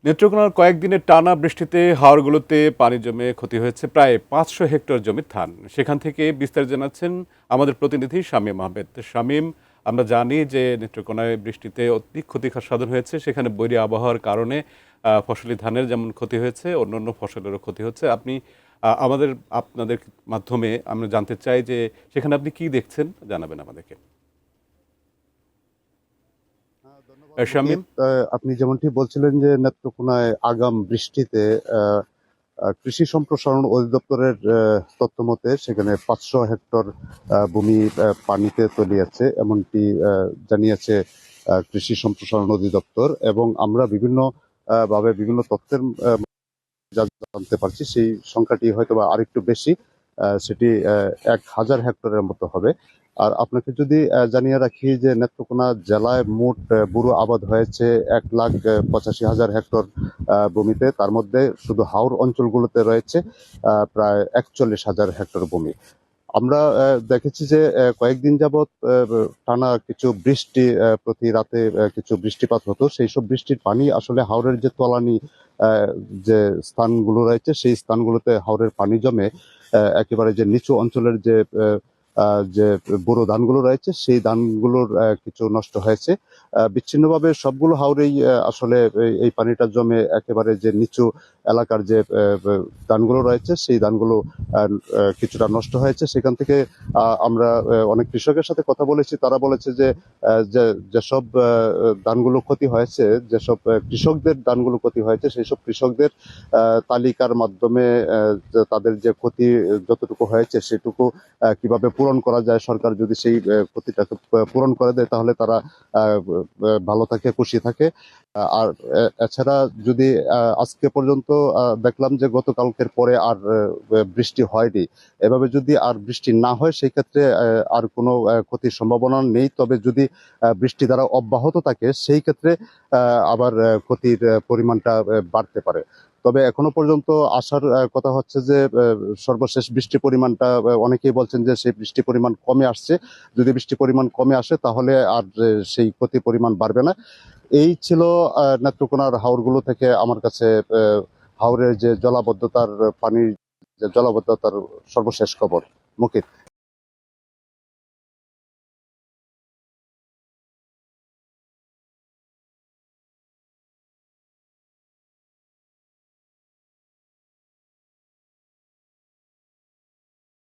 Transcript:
নেত্রকোনার কয়েকদিনের টানা বৃষ্টিতে হাওরগুলোতে পানি জমে ক্ষতি হয়েছে প্রায় ৫০০ হেক্টর জমির ধান। সেখান থেকে বিস্তারিত জানাচ্ছেন আমাদের প্রতিনিধি শামীম আহমেদ। শামীম, আমরা জানি যে নেত্রকোনায় বৃষ্টিতে অতি ক্ষতি সাধন হয়েছে, সেখানে বৈরী আবহাওয়ার কারণে ফসলি ধানের যেমন ক্ষতি হয়েছে, অন্যান্য ফসলেরও ক্ষতি হচ্ছে। আপনি আপনাদের মাধ্যমে আমরা জানতে চাই যে সেখানে আপনি কি দেখছেন, জানাবেন আমাদেরকে। ধন্যবাদ শামীম। মুকিত। আপনি যেমনটি বলছিলেন যে নেত্রকোনায় আগাম বৃষ্টিতে আহ, কৃষি সম্প্রসারণ অধিদপ্তরের তথ্য মতে সেখানে ৫০০ হেক্টর ভূমি পানিতে তলিয়েছে, এমনটি জানিয়েছে কৃষি সম্প্রসারণ অধিদপ্তর। এবং আমরা বিভিন্ন ভাবে বিভিন্ন তথ্যের যা জানতে পারছি সেই সংখ্যাটি হয়তো বা আরেকটু বেশি, সেটি ১,০০০ হেক্টরের মতো হবে। আর আপনাকে যদি জানিয়ে রাখি যে নেত্রকোনা জেলায় মোট বুরু আবাদ হয়েছে ১,৮৫,০০০ হেক্টর ভূমিতে। তার মধ্যে শুধু হাওর অঞ্চলগুলোতে রয়েছে প্রায় ৪১,০০০ হেক্টর ভূমি। আমরা দেখেছি যে কয়েকদিন যাবৎ টানা কিছু বৃষ্টি, প্রতি রাতে কিছু বৃষ্টিপাত হতো। সেই সব বৃষ্টির পানি আসলে হাওরের যে তলানি যে স্থানগুলো রয়েছে সেই স্থানগুলোতে হাওরের পানি জমে একেবারে যে নিচু অঞ্চলের যে বোরো ধানগুলো রয়েছে সেই ধানগুলোর কিছু নষ্ট হয়েছে। বিচ্ছিন্নভাবে সবগুলো হাওরেই আসলে এই পানিটা জমে একেবারে যে নিচু এলাকার যে ধানগুলো রয়েছে সেই ধানগুলো কিছুটা নষ্ট হয়েছে। সেখান থেকে আমরা অনেক কৃষকের সাথে কথা বলেছি, তারা বলেছে যে যেসব ধানগুলো ক্ষতি হয়েছে, যেসব কৃষকদের ধানগুলো ক্ষতি হয়েছে সেই সব কৃষকদের তালিকার মাধ্যমে যে তাদের যে ক্ষতি যতটুকু হয়েছে সেটুকু কিভাবে পূরণ করা যায়, সরকার যদি সেই ক্ষতিটাকে পূরণ করে দেয় তাহলে তারা ভালো থাকে, খুশি থাকে। আর এছাড়া যদি আজকে পর্যন্ত দেখলাম যে গতকালকের পরে আর বৃষ্টি হয়নি। এভাবে যদি আর বৃষ্টি না হয় সেই ক্ষেত্রে আর কোনো ক্ষতির সম্ভাবনা নেই। তবে যদি বৃষ্টি দ্বারা অব্যাহত থাকে সেই ক্ষেত্রে আবার ক্ষতির পরিমাণটা বাড়তে পারে। তবে এখনো পর্যন্ত আসার কথা হচ্ছে যে সর্বশেষ বৃষ্টির পরিমাণটা অনেকেই বলছেন যে সেই বৃষ্টির পরিমাণ কমে আসছে। যদি বৃষ্টির পরিমাণ কমে আসে তাহলে আর সেই ক্ষতির পরিমাণ বাড়বে না। এই ছিল নেত্রকোনার হাওরগুলো থেকে আমার কাছে হাওরের যে জলাবদ্ধতার পানির যে জলাবদ্ধতার সর্বশেষ খবর। মুকিত।